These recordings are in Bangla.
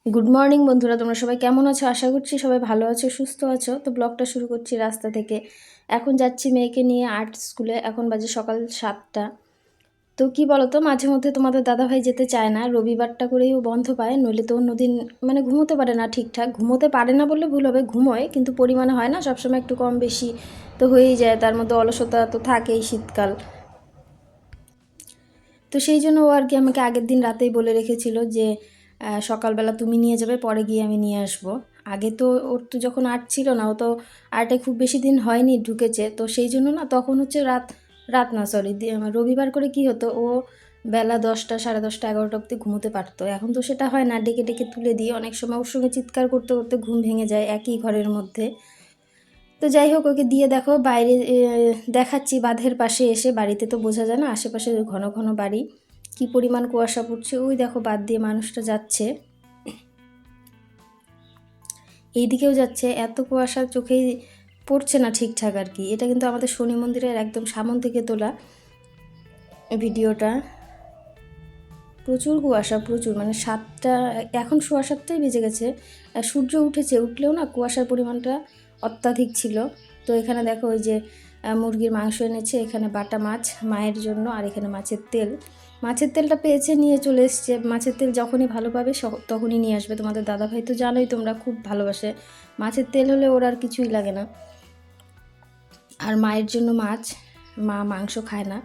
গুড মর্নিং বন্ধুরা, তোমরা সবাই কেমন আছো? আশা করছি সবাই ভালো আছো, সুস্থ আছো। তো ব্লগটা শুরু করছি রাস্তা থেকে। এখন যাচ্ছি মেয়েকে নিয়ে আর্ট স্কুলে। এখন বাজে সকাল 7টা। তো কি বলো তো, মাঝে মধ্যে তোমাদের দাদাভাই যেতে চায় না, রবিবারটা করেই ও বন্ধ পায়, নইলে তো অন্যদিন মানে ঘুমোতে পারে না ঠিকঠাক। ঘুমোতে পারে না বললে ভুল হবে, ঘুমোয় কিন্তু পরিমাণে হয় না, সবসময় একটু কম বেশি তো হয়েই যায়। তার মধ্যে অলসতা তো থাকেই, শীতকাল। তো সেই জন্য ও আর কি আমাকে আগের দিন রাতেই বলে রেখেছিল যে সকালবেলা তুমি নিয়ে যাবে, পরে গিয়ে আমি নিয়ে আসবো। আগে তো ওর তো যখন আর্ট ছিল না, ও তো আর্টে খুব বেশি দিন হয়নি ঢুকেছে, তো সেই জন্য না তখন হচ্ছে রাত রাত না সরি রবিবার করে কি হতো, ও বেলা 10টা, 10:30, 11টা অবধি ঘুমোতে পারতো। এখন তো সেটা হয় না, ডেকে ডেকে তুলে দিয়ে অনেক সময় ওর সঙ্গে চিৎকার করতে করতে ঘুম ভেঙে যায় একই ঘরের মধ্যে। তো যাই হোক, ওকে দিয়ে দেখো বাইরে দেখাচ্ছি বাঁধের পাশে এসে। বাড়িতে তো বোঝা যায় না, আশেপাশে ঘন ঘন বাড়ি, কি পরিমাণ কুয়াশা পড়ছে। ওই দেখো বাদ দিয়ে মানুষটা যাচ্ছে, এই দিকেও যাচ্ছে। এত কুয়াশা চোখেই পড়ছে না ঠিকঠাক আর কি। এটা কিন্তু আমাদের শনি মন্দিরের একদম সামন থেকে তোলা ভিডিওটা। প্রচুর কুয়াশা, প্রচুর, মানে 7টা, এখন 7:15 বেজে গেছে। সূর্য উঠেছে, উঠলেও না কুয়াশার পরিমাণটা অত্যাধিক ছিল। তো এখানে দেখো ওই যে মুরগির মাংস এনেছে, এখানে বাটা মাছ মায়ের জন্য, আর এখানে মাছের তেল। মাছের তেলটা পেয়েছে, নিয়ে চলে এসছে। মাছের তেল যখনই ভালো পাবে তখনই নিয়ে আসবে। তোমাদের দাদাভাই তো জানোই, তোমরা খুব ভালোবাসে মাছের তেল হলে, ওর আর কিছুই লাগে না। আর মায়ের জন্য মাছ, মা মাংস খায় না।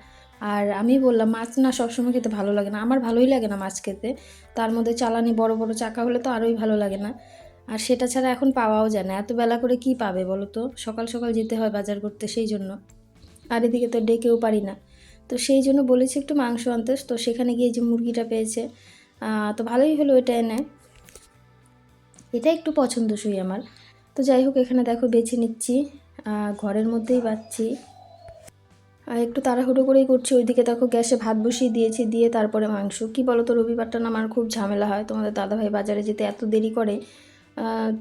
আর আমি বললাম মাছ না সবসময় খেতে ভালো লাগে না, আমার ভালোই লাগে না মাছ খেতে। তার মধ্যে চালানি বড় বড় চাকা হলে তো আরোই ভালো লাগে না। আর সেটা ছাড়া এখন পাওয়াও যায় না, এত বেলা করে কি পাবে বলো তো, সকাল সকাল যেতে হয় বাজার করতে, সেই জন্য। আর এদিকে তো ডেকেও পারি না। তো সেই জন্য বলেছি একটু মাংস আনতে। তো সেখানে গিয়ে যে মুরগিটা পেয়েছে, তো ভালোই হলো এটা এনে। এটা একটু পছন্দসই আমার। তো যাই হোক, এখানে দেখো বেছে নিচ্ছি, ঘরের মধ্যেই বাচ্ছি। আর একটু তাড়াহুড়ো করেই করছি। ওইদিকে দেখো গ্যাসে ভাত বসিয়ে দিয়েছি, দিয়ে তারপরে মাংস। কি বলো তো, রবিবারটা না আমার খুব ঝামেলা হয়। তোমাদের দাদাভাই বাজারে যেতে এত দেরি করে,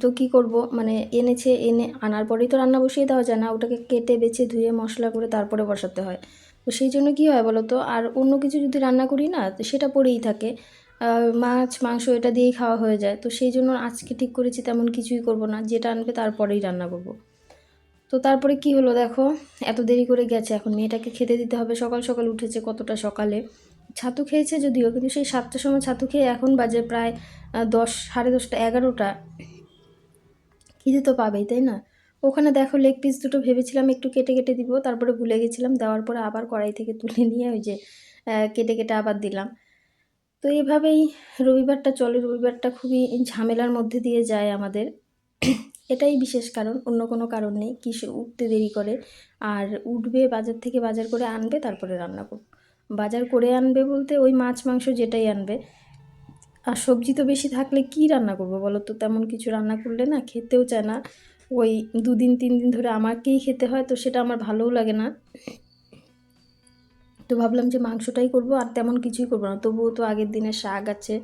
তো কি করব, মানে এনেছে, এনে আনার পরেই তো রান্না বসিয়ে দেওয়া যায় না, ওটাকে কেটে বেছে ধুয়ে মশলা করে তারপরে বসাতে হয়। তো সেই জন্য কি হয় বলো তো, আর অন্য কিছু যদি রান্না করি না, তো সেটা পড়েই থাকে। মাছ মাংস এটা দিয়েই খাওয়া হয়ে যায়। তো সেই জন্য আজকে ঠিক করেছি তেমন কিছুই করব না, যেটা আনবে তারপরেই রান্না করব। তো তারপরে কি হলো দেখো, এত দেরি করে গেছে, এখন মেয়েটাকে খেতে দিতে হবে। সকাল সকাল উঠেছে, কতটা সকালে ছাতু খেয়েছে যদিও, কিন্তু সেই 7টার সময় ছাতু খেয়ে এখন বাজে প্রায় 10, 10:30, 11টা। খিদে তো পাবেই, তাই না? ওখানে দেখো লেগ পিস দুটো ভেবেছিলাম একটু কেটে কেটে দিব, তারপরে ভুলে গেছিলাম, দেওয়ার পরে আবার কড়াই থেকে তুলে নিয়ে ওই যে কেটে কেটে আবার দিলাম। তো এইভাবেই রবিবারটা চলে। রবিবারটা খুবই ঝামেলার মধ্যে দিয়ে যায় আমাদের। এটাই বিশেষ কারণ, অন্য কোনো কারণ নেই। কি সে উঠতে দেরি করে, আর উঠবে বাজার থেকে, বাজার করে আনবে, তারপরে রান্না করব। বাজার করে আনবে বলতে ওই মাছ মাংস যেটাই আনবে। আর সবজি তো বেশি থাকলে কি রান্না করব বলো তো, তেমন কিছু রান্না করলে না খেতেও চায় না। ওই 2 দিন 3 দিন ধরে আমাকেই খেতে হয়, তো সেটা আমার ভালোও লাগে না। তো ভাবলাম যে মাংসটাই করব, আর তেমন কিছুই করবো না। তবুও তো আগের দিনের শাক আছে,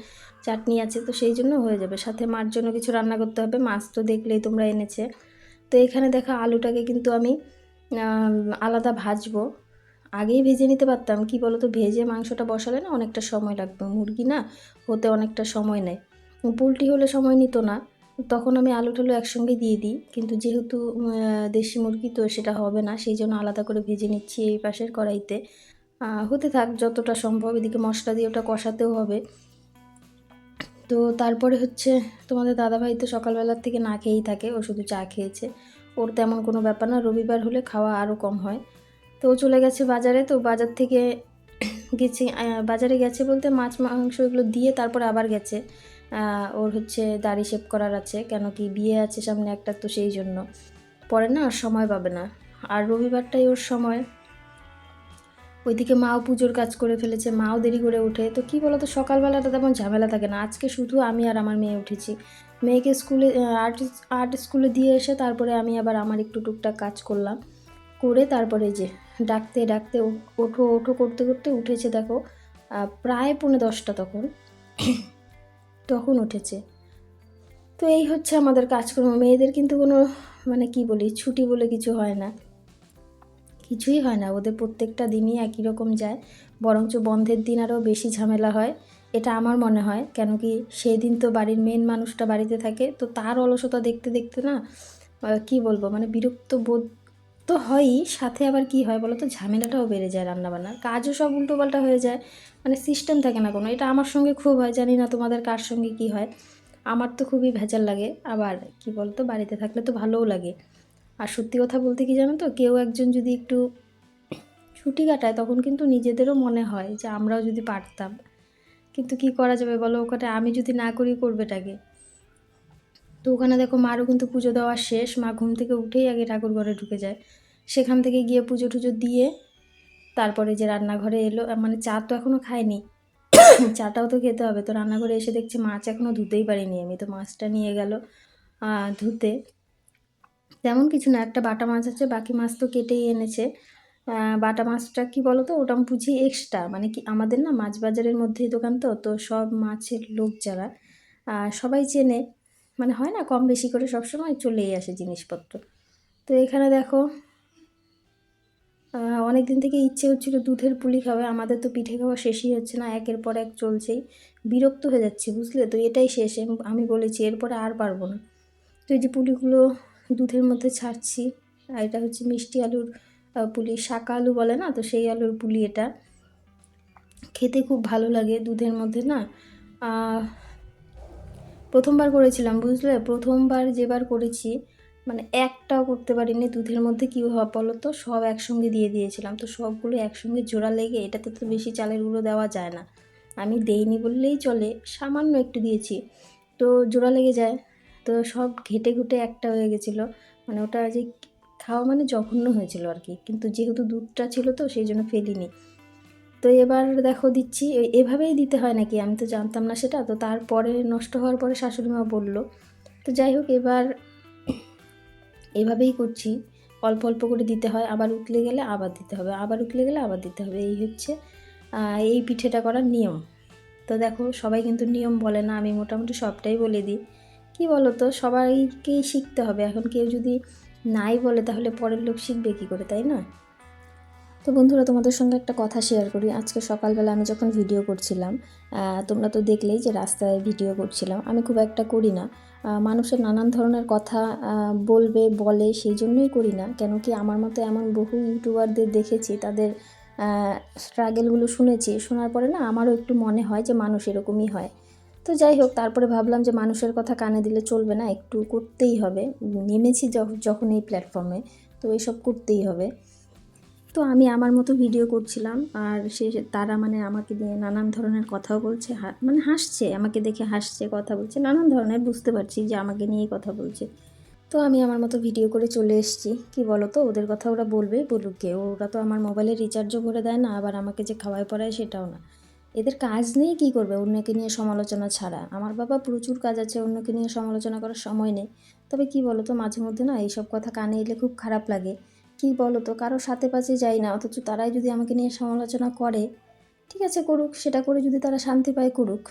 চাটনি আছে, তো সেই জন্য হয়ে যাবে। সাথে মার জন্য কিছু রান্না করতে হবে, মাছ তো দেখলেই তোমরা এনেছে। তো এখানে দেখো আলুটাকে কিন্তু আমি আলাদা ভাজবো। আগেই ভেজে নিতে পারতাম, কি বলো তো, ভেজে মাংসটা বসালে না অনেকটা সময় লাগবে, মুরগি না হতে অনেকটা সময় নেয়। পোলট্রি হলে সময় নিত না, তখন আমি আলু টালু একসঙ্গে দিয়ে দিই। কিন্তু যেহেতু দেশি মুরগি, তো সেটা হবে না, সেই জন্য আলাদা করে ভেজে নিচ্ছি এই পাশের কড়াইতে। হতে থাক যতটা সম্ভব, এদিকে মশলা দিয়ে ওটা কষাতেও হবে। তো তারপরে হচ্ছে তোমাদের দাদাভাই তো সকালবেলার থেকে না খেয়েই থাকে, ও শুধু চা খেয়েছে। ওর তেমন কোনো ব্যাপার না, রবিবার হলে খাওয়া আরও কম হয়। তো ও চলে গেছে বাজারে। তো বাজার থেকে গেছে, বাজারে গেছে বলতে মাছ মাংস এগুলো দিয়ে তারপরে আবার গেছে। ওর হচ্ছে দাড়ি শেভ করার আছে, কেন কি বিয়ে আছে সামনে একটা, তো সেই জন্য পরে না আর সময় পাবে না। আর রবিবারটাই ওর সময়। ওইদিকে মাও পুজোর কাজ করে ফেলেছে, মাও দেরি করে ওঠে। তো কী বলো তো, সকালবেলাটা তেমন ঝামেলা থাকে না। আজকে শুধু আমি আর আমার মেয়ে উঠেছি। মেয়েকে স্কুলে আর্ট স্কুলে দিয়ে এসে তারপরে আমি আবার আমার একটু টুকটাক কাজ করলাম, করে তারপরে যে ডাকতে ডাকতে ওঠো ওঠো করতে করতে উঠেছে দেখো প্রায় 9:45 তখন তখন উঠেছে। তো এই হচ্ছে আমাদের কাজকর্ম। মেয়েদের কিন্তু কোনো মানে কি বলি, ছুটি বলে কিছু হয় না, কিছুই হয় না। ওদের প্রত্যেকটা দিনই একই রকম যায়, বরঞ্চ বন্ধের দিন আরও বেশি ঝামেলা হয়। এটা আমার মনে হয়। কেন কি সেই দিন তো বাড়ির মেন মানুষটা বাড়িতে থাকে, তো তার অলসতা দেখতে দেখতে না কী বলবো, মানে বিরক্ত বোধ তো হয়ই, সাথে আবার কি হয় বলো তো, ঝামেলাটাও বেড়ে যায়, রান্নাবান্নার কাজও সব উল্টোপাল্টা হয়ে যায়, মানে সিস্টেম থাকে না কোনো। এটা আমার সঙ্গে খুব হয়, জানি না তোমাদের কার সঙ্গে কি হয়। আমার তো খুবই ভেজাল লাগে। আবার কি বলতো, বাড়িতে থাকলে তো ভালোও লাগে। আর সত্যি কথা বলতে কি জানো তো, কেউ একজন যদি একটু ছুটি কাটায় তখন কিন্তু নিজেদেরও মনে হয় যে আমরাও যদি পারতাম, কিন্তু কি করা যাবে বলো, ওখানে আমি যদি না করি করবেটাকে। তো ওখানে দেখো মারও কিন্তু পুজো দেওয়া শেষ, মা ঘুম থেকে উঠেই আগে ঠাকুর ঘরে ঢুকে যায়, সেখান থেকে গিয়ে পুজো টুজো দিয়ে তারপরে যে রান্নাঘরে এলো, মানে চা তো এখনও খায়নি, চাটাও তো খেতে হবে। তো রান্নাঘরে এসে দেখছি মাছ এখনও ধুতেই পারিনি আমি, তো মাছটা নিয়ে গেল ধুতে। তেমন কিছু না, একটা বাটা মাছ আছে, বাকি মাছ তো কেটেই এনেছে। বাটা মাছটা কি বলো তো, ওটা আমি বুঝি এক্সট্রা, মানে কি আমাদের না মাছ বাজারের মধ্যেই দোকান, তো তো সব মাছের লোক যারা সবাই চেনে, মানে হয় না কম বেশি করে সবসময় চলেই আসে জিনিসপত্র। তো এখানে দেখো অনেক দিন থেকে ইচ্ছে হচ্ছিলো দুধের পুলি খাবে, আমাদের তো পিঠে খাওয়া শেষই হচ্ছে না, একের পর এক চলছেই, বিরক্ত হয়ে যাচ্ছি বুঝলে, তো এটাই শেষ। আমি বলেছি এরপরে আর পারবো না। তো এই যে পুলিগুলো দুধের মধ্যে ছাড়ছি, আর এটা হচ্ছে মিষ্টি আলুর পুলি, শাকা আলু বলে না, তো সেই আলুর পুলি। এটা খেতে খুব ভালো লাগে দুধের মধ্যে না। প্রথমবার করেছিলাম বুঝলে, প্রথমবার যেবার করেছি মানে একটাও করতে পারিনি। দুধের মধ্যে কী হয় বলো তো, সব একসঙ্গে দিয়ে দিয়েছিলাম, তো সবগুলো একসঙ্গে জোড়া লেগে, এটাতে তো বেশি চালের গুঁড়ো দেওয়া যায় না, আমি দেইনি বললেই চলে, সামান্য একটু দিয়েছি, তো জোড়া লেগে যায়। তো সব ঘেটে ঘুটে একটা হয়ে গেছিলো, মানে ওটা যে খাওয়া মানে জঘন্য হয়েছিল আর কি, কিন্তু যেহেতু দুধটা ছিল তো সেই জন্য ফেলিনি। তো এবার দেখো দিচ্ছি, এভাবেই দিতে হয় নাকি, আমি তো জানতাম না সেটা। তো তারপরে নষ্ট হওয়ার পরে শাশুড়ি মা বললো, তো যাই হোক এবার এভাবেই করছি, অল্প অল্প করে দিতে হয়, আবার উতলে গেলে আবার দিতে হবে, আবার উতলে গেলে আবার দিতে হবে, এই হচ্ছে এই পিঠেটা করার নিয়ম। তো দেখো সবাই কিন্তু নিয়ম বলে না, আমি মোটামুটি সবটাই বলে দিই। কি বলো তো, সবাইকেই শিখতে হবে, এখন কেউ যদি নাই বলে তাহলে পরের লোক শিখবে কী করে, তাই না? তো বন্ধুরা, তোমাদের সঙ্গে একটা কথা শেয়ার করি। আজকে সকালবেলা আমি যখন ভিডিও করছিলাম, তোমরা তো দেখলেই যে রাস্তায় ভিডিও করছিলাম, আমি খুব একটা করি না, মানুষের নানান ধরনের কথা বলে সেই জন্যই করি না। কেন কি আমার মতো এমন বহু ইউটিউবারদের দেখেছি, তাদের স্ট্রাগেলগুলো শুনেছি, শোনার পরে না আমারও একটু মনে হয় যে মানুষ এরকমই হয়। তো যাই হোক, তারপরে ভাবলাম যে মানুষের কথা কানে দিলে চলবে না, একটু করতেই হবে, নেমেছি যখন এই প্ল্যাটফর্মে, তো এইসব করতেই হবে। তো আমি আমার মতো ভিডিও করছিলাম, আর তারা মানে আমাকে নিয়ে নানান ধরনের কথাও বলছে, মানে হাসছে, আমাকে দেখে হাসছে, কথা বলছে নানান ধরনের, বুঝতে পারছি যে আমাকে নিয়েই কথা বলছে। তো আমি আমার মতো ভিডিও করে চলে এসেছি। কি বলো তো, ওদের কথা ওরা বলবেই, বলুক গে, ওরা তো আমার মোবাইলে রিচার্জও করে দেয় না, আবার আমাকে যে খাওয়ায় পড়ায় সেটাও না। এদের কাজ নেই, কী করবে অন্যকে নিয়ে সমালোচনা ছাড়া। আমার বাবা প্রচুর কাজ আছে, অন্যকে নিয়ে সমালোচনা করার সময় নেই। তবে কি বলো তো, মাঝে মধ্যে না এইসব কথা কানে এলে খুব খারাপ লাগে। কি বলো তো, কারো সাথে পাশে যাই না, অথচ তারাই যদি আমাকে নিয়ে সমালোচনা করে, ঠিক আছে করুক, সেটা করে যদি তারা শান্তি পায় করুক,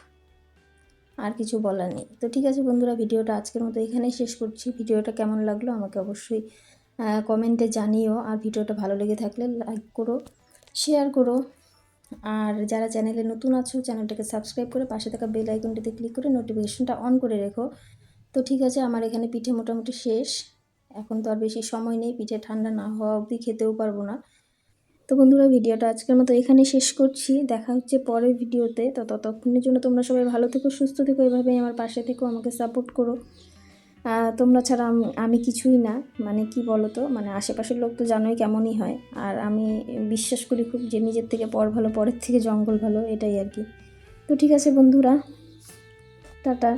আর কিছু বলার নেই। তো ঠিক আছে বন্ধুরা, ভিডিওটা আজকের মতো এখানেই শেষ করছি। ভিডিওটা কেমন লাগলো আমাকে অবশ্যই কমেন্টে জানিও, আর ভিডিওটা ভালো লেগে থাকলে লাইক করো, শেয়ার করো, আর যারা চ্যানেলে নতুন আছো চ্যানেলটাকে সাবস্ক্রাইব করে পাশে থাকা বেল আইকনটিতে ক্লিক করে নোটিফিকেশনটা অন করে রেখো। তো ঠিক আছে, আমার এখানে পিঠে মোটামুটি শেষ, এখন তো আর বেশি সময় নেই, পিঠে ঠান্ডা না হওয়া অবধি খেতেও পারবো না। তো বন্ধুরা, ভিডিওটা আজকের মতো এখানেই শেষ করছি, দেখা হচ্ছে পরের ভিডিওতে। তো ততক্ষণের জন্য তোমরা সবাই ভালো থেকো, সুস্থ থেকো, এভাবেই আমার পাশে থেকো, আমাকে সাপোর্ট করো। তোমরা ছাড়া আমি কিছুই না, মানে কি বলো তো, মানে আশেপাশের লোক তো জানোই কেমনই হয়, আর আমি বিশ্বাস করি খুব যে নিজের থেকে পর ভালো, পরের থেকে জঙ্গল ভালো, এটাই আর কি। তো ঠিক আছে বন্ধুরা, টাটা।